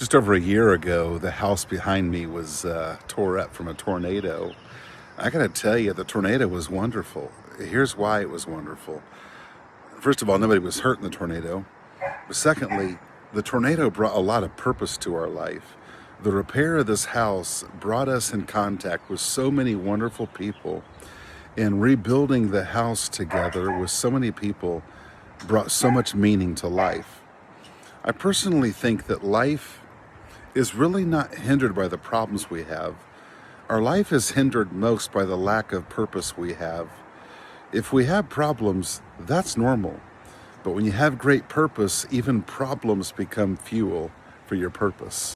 Just over a year ago, the house behind me was tore up from a tornado. I gotta tell you, the tornado was wonderful. Here's why it was wonderful. First of all, nobody was hurt in the tornado. But secondly, the tornado brought a lot of purpose to our life. The repair of this house brought us in contact with so many wonderful people, and rebuilding the house together with so many people brought so much meaning to life. I personally think that life is really not hindered by the problems we have. Our life is hindered most by the lack of purpose we have. If we have problems, that's normal. But when you have great purpose, even problems become fuel for your purpose.